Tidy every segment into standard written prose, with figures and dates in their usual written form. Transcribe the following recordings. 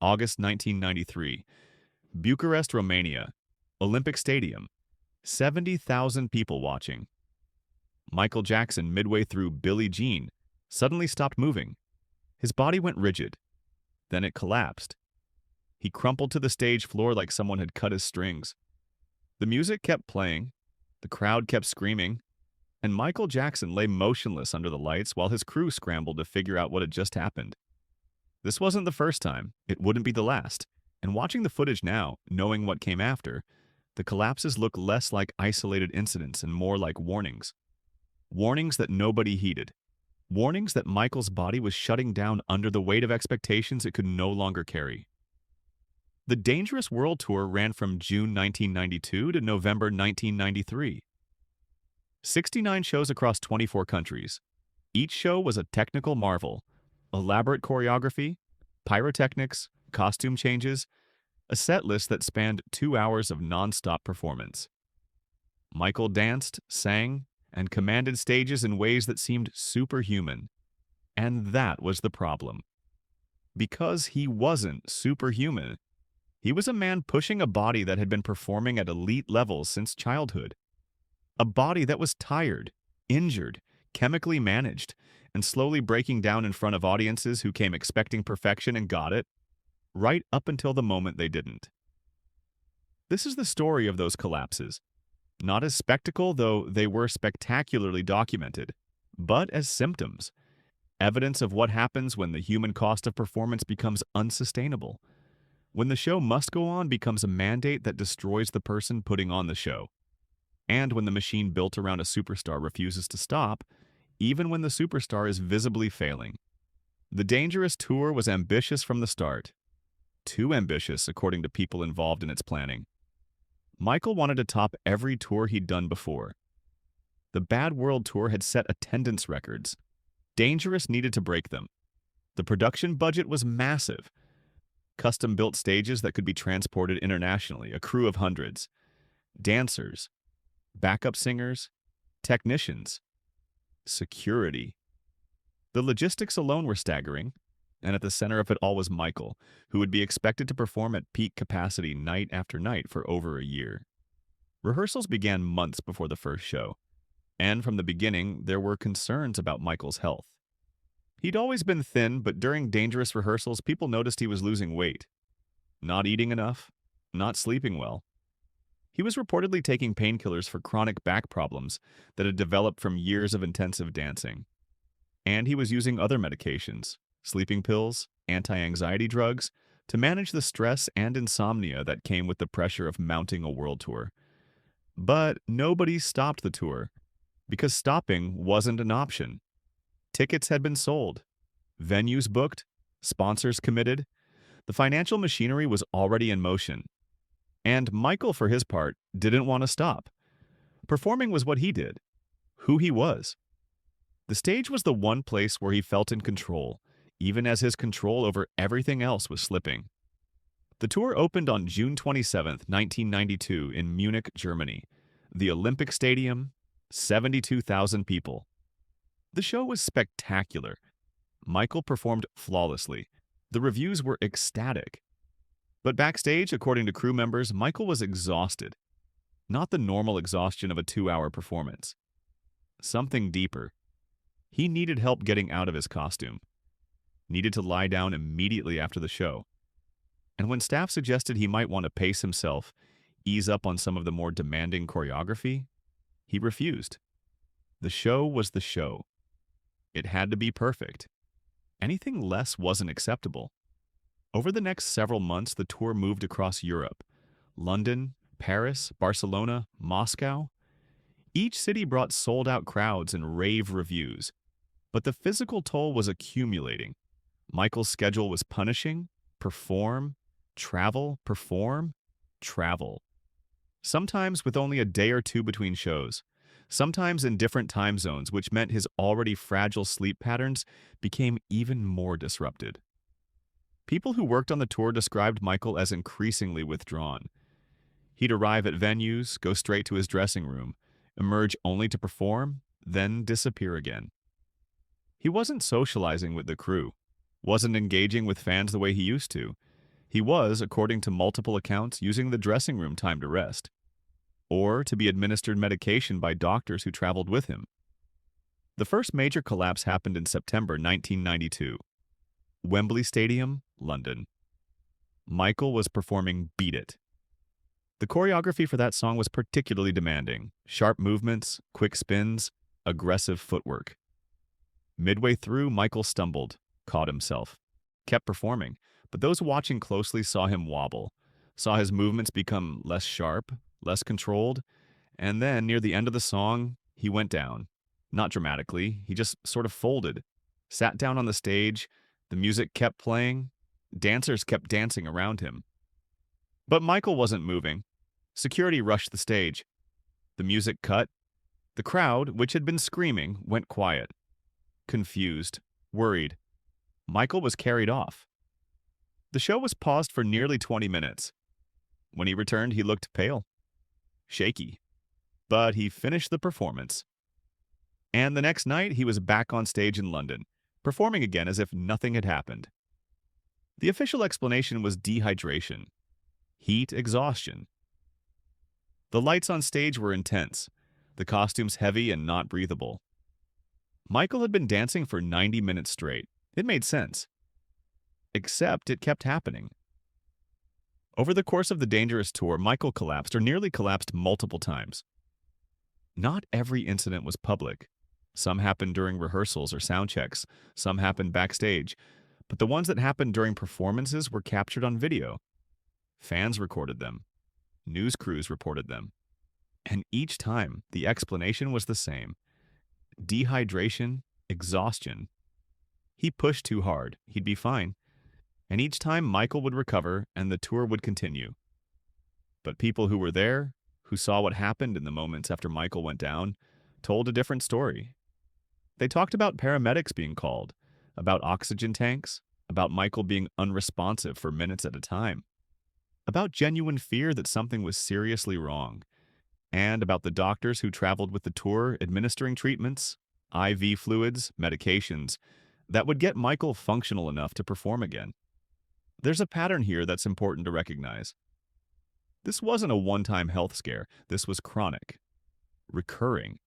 August 1993. Bucharest, Romania. Olympic Stadium. 70,000 people watching. Michael Jackson, midway through Billie Jean, suddenly stopped moving. His body went rigid. Then it collapsed. He crumpled to the stage floor like someone had cut his strings. The music kept playing. The crowd kept screaming. And Michael Jackson lay motionless under the lights while his crew scrambled to figure out what had just happened. This wasn't the first time. It wouldn't be the last. And watching the footage now, knowing what came after, the collapses look less like isolated incidents and more like warnings. Warnings that nobody heeded. Warnings that Michael's body was shutting down under the weight of expectations it could no longer carry. The Dangerous World Tour ran from June 1992 to November 1993. 69 shows across 24 countries. Each show was a technical marvel. Elaborate choreography, pyrotechnics, costume changes, a set list that spanned 2 hours of non-stop performance. Michael danced, sang, and commanded stages in ways that seemed superhuman. And that was the problem. Because he wasn't superhuman. He was a man pushing a body that had been performing at elite levels since childhood. A body that was tired, injured, chemically managed, and slowly breaking down in front of audiences who came expecting perfection and got it, right up until the moment they didn't. This is the story of those collapses. Not as spectacle, though they were spectacularly documented, but as symptoms. Evidence of what happens when the human cost of performance becomes unsustainable. When the show must go on becomes a mandate that destroys the person putting on the show. And when the machine built around a superstar refuses to stop, even when the superstar is visibly failing. The Dangerous Tour was ambitious from the start. Too ambitious, according to people involved in its planning. Michael wanted to top every tour he'd done before. The Bad World Tour had set attendance records. Dangerous needed to break them. The production budget was massive. Custom-built stages that could be transported internationally, a crew of hundreds. Dancers, backup singers, technicians, security. The logistics alone were staggering, and at the center of it all was Michael, who would be expected to perform at peak capacity night after night for over a year. Rehearsals began months before the first show, and from the beginning there were concerns about Michael's health. He'd always been thin, but during dangerous rehearsals people noticed he was losing weight. Not eating enough, not sleeping well. He was reportedly taking painkillers for chronic back problems that had developed from years of intensive dancing. And he was using other medications, sleeping pills, anti-anxiety drugs, to manage the stress and insomnia that came with the pressure of mounting a world tour. But nobody stopped the tour, because stopping wasn't an option. Tickets had been sold, venues booked, sponsors committed. The financial machinery was already in motion. And Michael, for his part, didn't want to stop. Performing was what he did, who he was. The stage was the one place where he felt in control, even as his control over everything else was slipping. The tour opened on June 27, 1992, in Munich, Germany. The Olympic Stadium, 72,000 people. The show was spectacular. Michael performed flawlessly. The reviews were ecstatic. But backstage, according to crew members, Michael was exhausted. Not the normal exhaustion of a 2-hour performance. Something deeper. He needed help getting out of his costume. Needed to lie down immediately after the show. And when staff suggested he might want to pace himself, ease up on some of the more demanding choreography, he refused. The show was the show. It had to be perfect. Anything less wasn't acceptable. Over the next several months, the tour moved across Europe. London, Paris, Barcelona, Moscow. Each city brought sold-out crowds and rave reviews. But the physical toll was accumulating. Michael's schedule was punishing, perform, travel, perform, travel. Sometimes with only a day or two between shows. Sometimes in different time zones, which meant his already fragile sleep patterns became even more disrupted. People who worked on the tour described Michael as increasingly withdrawn. He'd arrive at venues, go straight to his dressing room, emerge only to perform, then disappear again. He wasn't socializing with the crew, wasn't engaging with fans the way he used to. He was, according to multiple accounts, using the dressing room time to rest, or to be administered medication by doctors who traveled with him. The first major collapse happened in September 1992. Wembley Stadium, London. Michael was performing Beat It. The choreography for that song was particularly demanding. Sharp movements, quick spins, aggressive footwork. Midway through, Michael stumbled, caught himself, kept performing, but those watching closely saw him wobble, saw his movements become less sharp, less controlled, and then, near the end of the song, he went down. Not dramatically, he just sort of folded, sat down on the stage, the music kept playing, dancers kept dancing around him. But Michael wasn't moving. Security rushed the stage. The music cut. The crowd, which had been screaming, went quiet. Confused, worried. Michael was carried off. The show was paused for nearly 20 minutes. When he returned, he looked pale, shaky. But he finished the performance. And the next night, he was back on stage in London, performing again as if nothing had happened. The official explanation was dehydration, heat exhaustion. The lights on stage were intense, the costumes heavy and not breathable. Michael had been dancing for 90 minutes straight. It made sense. Except it kept happening. Over the course of the Dangerous tour, Michael collapsed or nearly collapsed multiple times. Not every incident was public. Some happened during rehearsals or sound checks. Some happened backstage. But the ones that happened during performances were captured on video. Fans recorded them. News crews reported them. And each time, the explanation was the same. Dehydration, exhaustion. He pushed too hard. He'd be fine. And each time, Michael would recover and the tour would continue. But people who were there, who saw what happened in the moments after Michael went down, told a different story. They talked about paramedics being called, about oxygen tanks, about Michael being unresponsive for minutes at a time, about genuine fear that something was seriously wrong, and about the doctors who traveled with the tour administering treatments, IV fluids, medications, that would get Michael functional enough to perform again. There's a pattern here that's important to recognize. This wasn't a one-time health scare. This was chronic, recurring.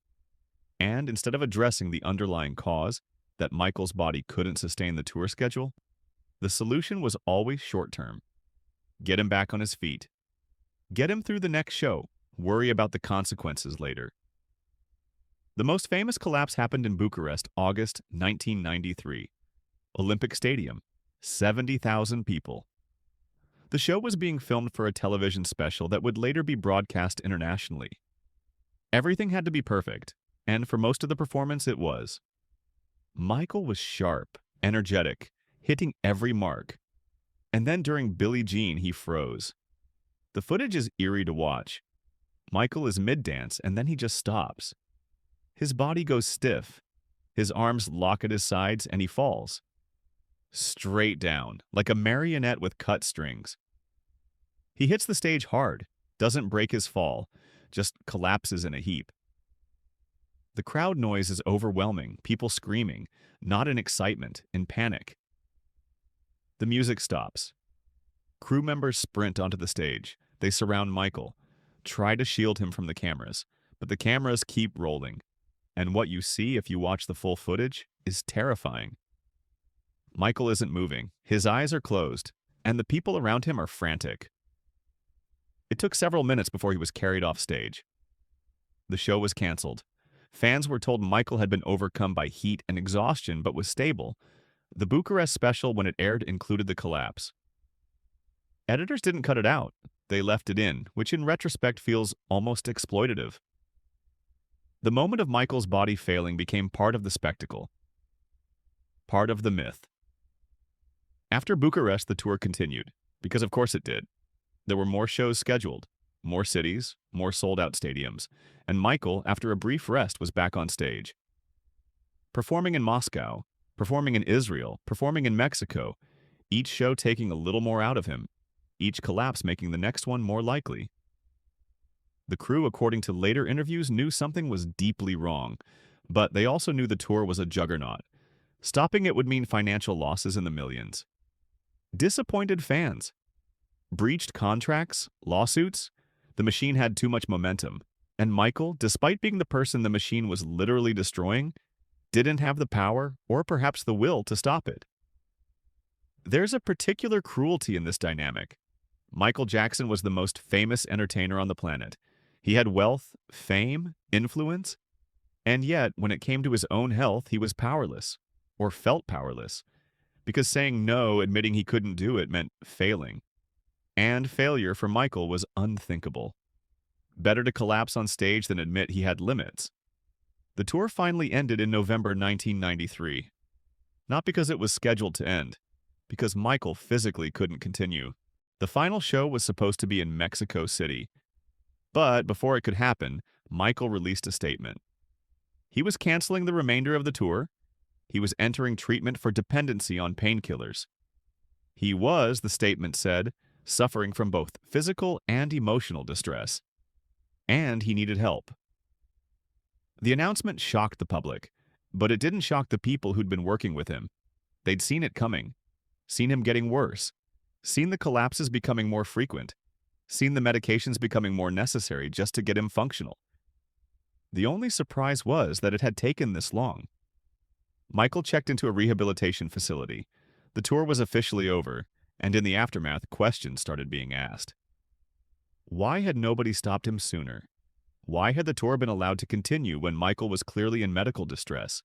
And instead of addressing the underlying cause, that Michael's body couldn't sustain the tour schedule, the solution was always short-term. Get him back on his feet. Get him through the next show. Worry about the consequences later. The most famous collapse happened in Bucharest, August 1993. Olympic Stadium, 70,000 people. The show was being filmed for a television special that would later be broadcast internationally. Everything had to be perfect, and for most of the performance it was. Michael was sharp, energetic, hitting every mark. And then during Billie Jean, he froze. The footage is eerie to watch. Michael is mid-dance, and then he just stops. His body goes stiff. His arms lock at his sides, and he falls. Straight down, like a marionette with cut strings. He hits the stage hard, doesn't break his fall, just collapses in a heap. The crowd noise is overwhelming, people screaming, not in excitement, in panic. The music stops. Crew members sprint onto the stage. They surround Michael, try to shield him from the cameras, but the cameras keep rolling. And what you see if you watch the full footage is terrifying. Michael isn't moving, his eyes are closed, and the people around him are frantic. It took several minutes before he was carried off stage. The show was canceled. Fans were told Michael had been overcome by heat and exhaustion but was stable. The Bucharest special, when it aired, included the collapse. Editors didn't cut it out. They left it in, which in retrospect feels almost exploitative. The moment of Michael's body failing became part of the spectacle, part of the myth. After Bucharest, the tour continued, because of course it did. There were more shows scheduled, more cities, more sold-out stadiums, and Michael, after a brief rest, was back on stage. Performing in Moscow, performing in Israel, performing in Mexico, each show taking a little more out of him, each collapse making the next one more likely. The crew, according to later interviews, knew something was deeply wrong, but they also knew the tour was a juggernaut. Stopping it would mean financial losses in the millions. Disappointed fans, Breached contracts, lawsuits, the machine had too much momentum. And Michael, despite being the person the machine was literally destroying, didn't have the power or perhaps the will to stop it. There's a particular cruelty in this dynamic. Michael Jackson was the most famous entertainer on the planet. He had wealth, fame, influence, and yet, when it came to his own health, he was powerless, or felt powerless, because saying no, admitting he couldn't do it, meant failing. And failure for Michael was unthinkable. Better to collapse on stage than admit he had limits. The tour finally ended in November 1993. Not because it was scheduled to end, because Michael physically couldn't continue. The final show was supposed to be in Mexico City. But before it could happen, Michael released a statement. He was canceling the remainder of the tour. He was entering treatment for dependency on painkillers. He was, the statement said, suffering from both physical and emotional distress. And he needed help. The announcement shocked the public, but it didn't shock the people who'd been working with him. They'd seen it coming, seen him getting worse, seen the collapses becoming more frequent, seen the medications becoming more necessary just to get him functional. The only surprise was that it had taken this long. Michael checked into a rehabilitation facility. The tour was officially over, and in the aftermath, questions started being asked. Why had nobody stopped him sooner? Why had the tour been allowed to continue when Michael was clearly in medical distress?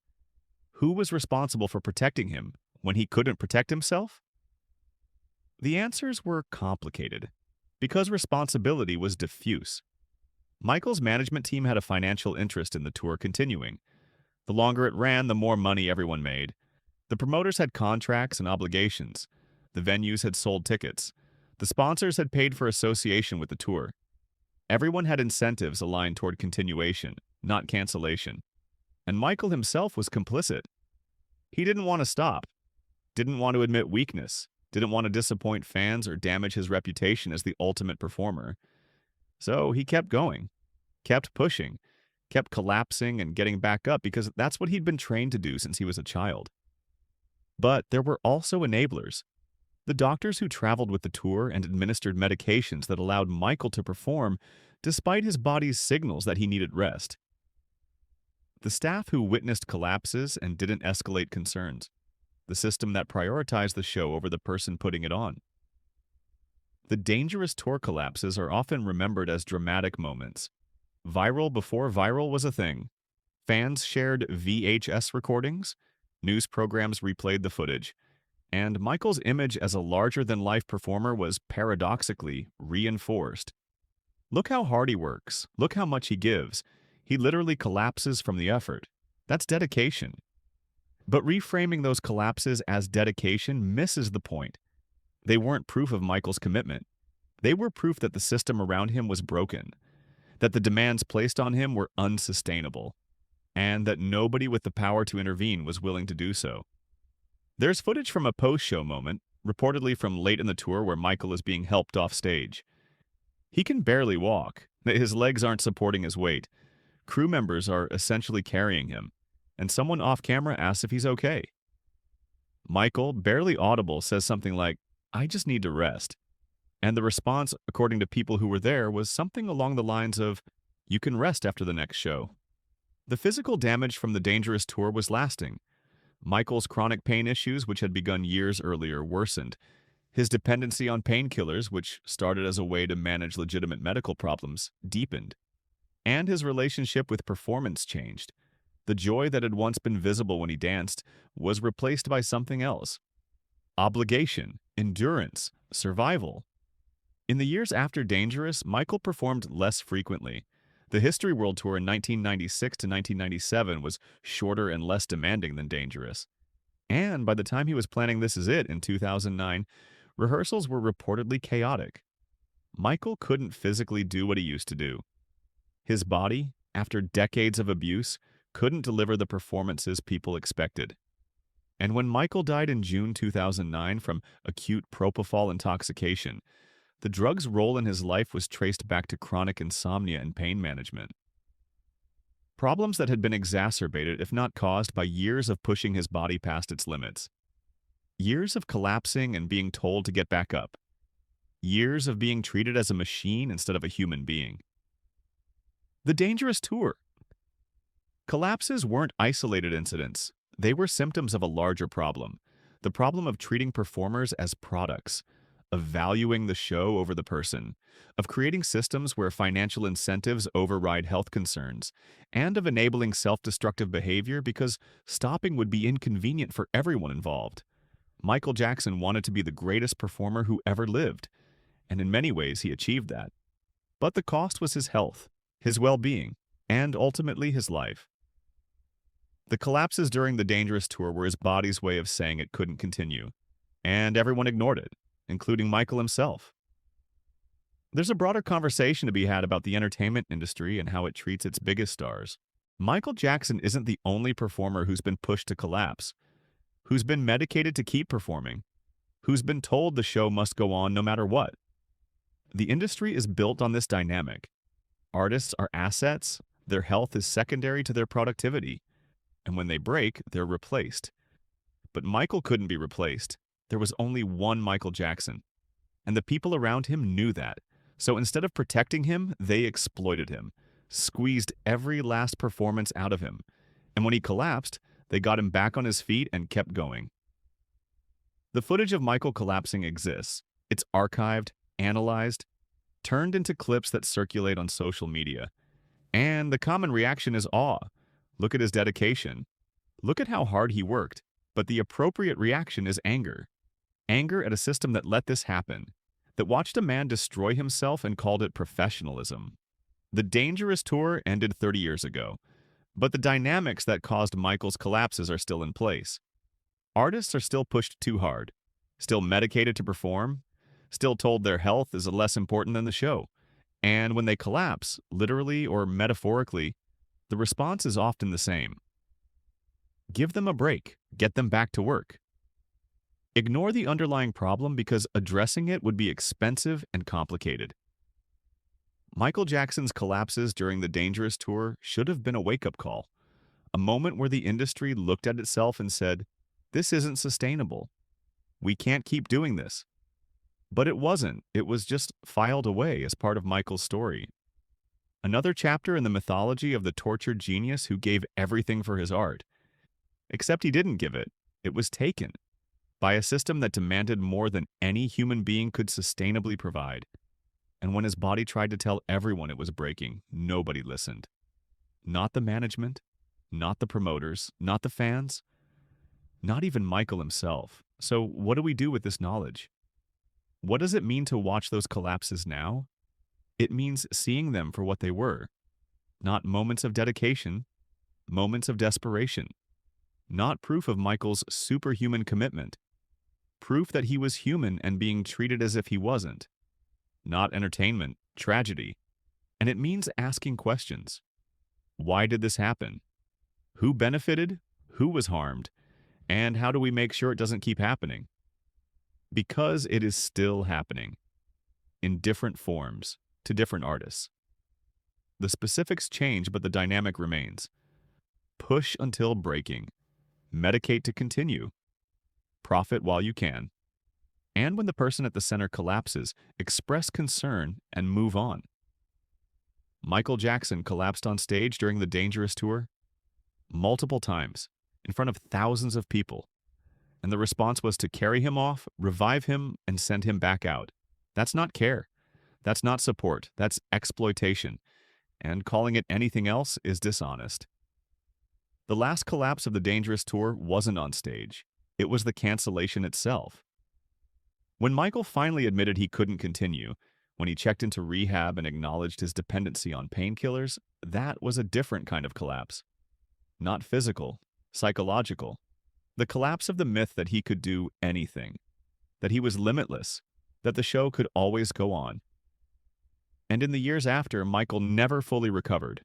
Who was responsible for protecting him when he couldn't protect himself? The answers were complicated, because responsibility was diffuse. Michael's management team had a financial interest in the tour continuing. The longer it ran, the more money everyone made. The promoters had contracts and obligations. The venues had sold tickets. The sponsors had paid for association with the tour. Everyone had incentives aligned toward continuation, not cancellation. And Michael himself was complicit. He didn't want to stop, didn't want to admit weakness, didn't want to disappoint fans or damage his reputation as the ultimate performer. So he kept going, kept pushing, kept collapsing and getting back up because that's what he'd been trained to do since he was a child. But there were also enablers. The doctors who traveled with the tour and administered medications that allowed Michael to perform despite his body's signals that he needed rest. The staff who witnessed collapses and didn't escalate concerns. The system that prioritized the show over the person putting it on. The dangerous tour collapses are often remembered as dramatic moments. Viral before viral was a thing. Fans shared VHS recordings, news programs replayed the footage, and Michael's image as a larger-than-life performer was paradoxically reinforced. Look how hard he works. Look how much he gives. He literally collapses from the effort. That's dedication. But reframing those collapses as dedication misses the point. They weren't proof of Michael's commitment. They were proof that the system around him was broken, that the demands placed on him were unsustainable, and that nobody with the power to intervene was willing to do so. There's footage from a post-show moment, reportedly from late in the tour where Michael is being helped off stage. He can barely walk. His legs aren't supporting his weight. Crew members are essentially carrying him, and someone off-camera asks if he's okay. Michael, barely audible, says something like, "I just need to rest." And the response, according to people who were there, was something along the lines of, "You can rest after the next show." The physical damage from the dangerous tour was lasting. Michael's chronic pain issues, which had begun years earlier, worsened. His dependency on painkillers, which started as a way to manage legitimate medical problems, deepened. And his relationship with performance changed. The joy that had once been visible when he danced was replaced by something else. Obligation, endurance, survival. In the years after Dangerous, Michael performed less frequently. The History World Tour in 1996 to 1997 was shorter and less demanding than Dangerous. And by the time he was planning This Is It in 2009, rehearsals were reportedly chaotic. Michael couldn't physically do what he used to do. His body, after decades of abuse, couldn't deliver the performances people expected. And when Michael died in June 2009 from acute propofol intoxication, the drug's role in his life was traced back to chronic insomnia and pain management. Problems that had been exacerbated, if not caused, by years of pushing his body past its limits. Years of collapsing and being told to get back up. Years of being treated as a machine instead of a human being. The dangerous tour. Collapses weren't isolated incidents. They were symptoms of a larger problem. The problem of treating performers as products, of valuing the show over the person, of creating systems where financial incentives override health concerns, and of enabling self-destructive behavior because stopping would be inconvenient for everyone involved. Michael Jackson wanted to be the greatest performer who ever lived, and in many ways he achieved that. But the cost was his health, his well-being, and ultimately his life. The collapses during the Dangerous tour were his body's way of saying it couldn't continue, and everyone ignored it, including Michael himself. There's a broader conversation to be had about the entertainment industry and how it treats its biggest stars. Michael Jackson isn't the only performer who's been pushed to collapse, who's been medicated to keep performing, who's been told the show must go on no matter what. The industry is built on this dynamic. Artists are assets, their health is secondary to their productivity, and when they break, they're replaced. But Michael couldn't be replaced. There was only one Michael Jackson, and the people around him knew that. So instead of protecting him, they exploited him, squeezed every last performance out of him. And when he collapsed, they got him back on his feet and kept going. The footage of Michael collapsing exists. It's archived, analyzed, turned into clips that circulate on social media. And the common reaction is awe. Look at his dedication. Look at how hard he worked. But the appropriate reaction is anger. Anger at a system that let this happen, that watched a man destroy himself and called it professionalism. The Dangerous tour ended 30 years ago, but the dynamics that caused Michael's collapses are still in place. Artists are still pushed too hard, still medicated to perform, still told their health is less important than the show. And when they collapse, literally or metaphorically, the response is often the same. Give them a break. Get them back to work. Ignore the underlying problem because addressing it would be expensive and complicated. Michael Jackson's collapses during the Dangerous tour should have been a wake-up call, a moment where the industry looked at itself and said, "This isn't sustainable. We can't keep doing this." But it wasn't. It was just filed away as part of Michael's story. Another chapter in the mythology of the tortured genius who gave everything for his art. Except he didn't give it. It was taken by a system that demanded more than any human being could sustainably provide. And when his body tried to tell everyone it was breaking, nobody listened. Not the management, not the promoters, not the fans, not even Michael himself. So what do we do with this knowledge? What does it mean to watch those collapses now? It means seeing them for what they were. Not moments of dedication, moments of desperation. Not proof of Michael's superhuman commitment. Proof that he was human and being treated as if he wasn't. Not entertainment, tragedy. And it means asking questions. Why did this happen? Who benefited? Who was harmed? And how do we make sure it doesn't keep happening? Because it is still happening. In different forms, to different artists. The specifics change, but the dynamic remains. Push until breaking. Medicate to continue. Profit while you can. And when the person at the center collapses, express concern and move on. Michael Jackson collapsed on stage during the Dangerous tour multiple times, in front of thousands of people. And the response was to carry him off, revive him, and send him back out. That's not care. That's not support. That's exploitation. And calling it anything else is dishonest. The last collapse of the Dangerous tour wasn't on stage. It was the cancellation itself. When Michael finally admitted he couldn't continue, when he checked into rehab and acknowledged his dependency on painkillers, that was a different kind of collapse. Not physical, psychological. The collapse of the myth that he could do anything, that he was limitless, that the show could always go on. And in the years after, Michael never fully recovered.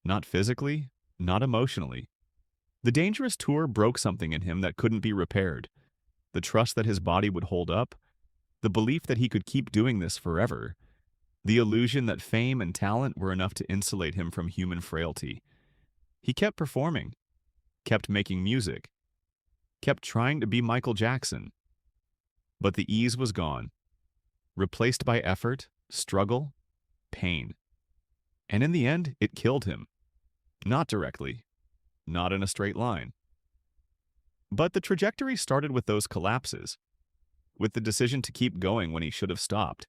Not physically, not emotionally. The Dangerous tour broke something in him that couldn't be repaired. The trust that his body would hold up, the belief that he could keep doing this forever, the illusion that fame and talent were enough to insulate him from human frailty. He kept performing, kept making music, kept trying to be Michael Jackson. But the ease was gone. replaced by effort, struggle, pain. And in the end, it killed him. Not directly, not in a straight line. But the trajectory started with those collapses, with the decision to keep going when he should have stopped,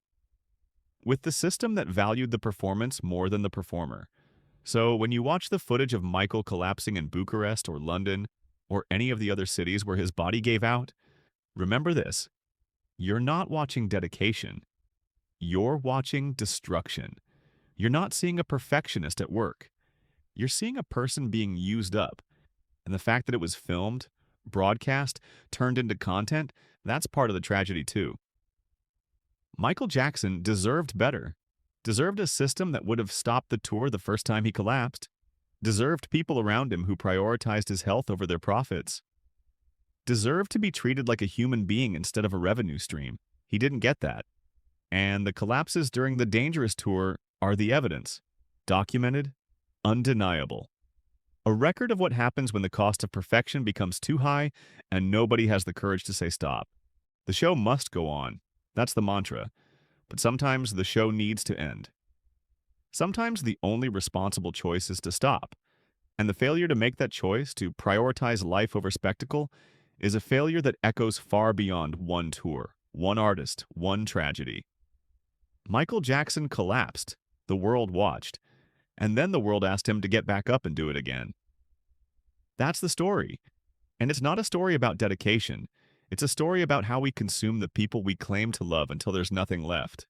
with the system that valued the performance more than the performer. So when you watch the footage of Michael collapsing in Bucharest or London or any of the other cities where his body gave out, remember this: you're not watching dedication. You're watching destruction. You're not seeing a perfectionist at work. You're seeing a person being used up. And the fact that it was filmed, broadcast, turned into content, that's part of the tragedy too. Michael Jackson deserved better. Deserved a system that would have stopped the tour the first time he collapsed. Deserved people around him who prioritized his health over their profits. Deserved to be treated like a human being instead of a revenue stream. He didn't get that. And the collapses during the Dangerous tour are the evidence. Documented, undeniable. A record of what happens when the cost of perfection becomes too high and nobody has the courage to say stop. The show must go on. That's the mantra. But sometimes the show needs to end. Sometimes the only responsible choice is to stop. And the failure to make that choice, to prioritize life over spectacle, is a failure that echoes far beyond one tour, one artist, one tragedy. Michael Jackson collapsed. The world watched. And then the world asked him to get back up and do it again. That's the story. And it's not a story about dedication. It's a story about how we consume the people we claim to love until there's nothing left.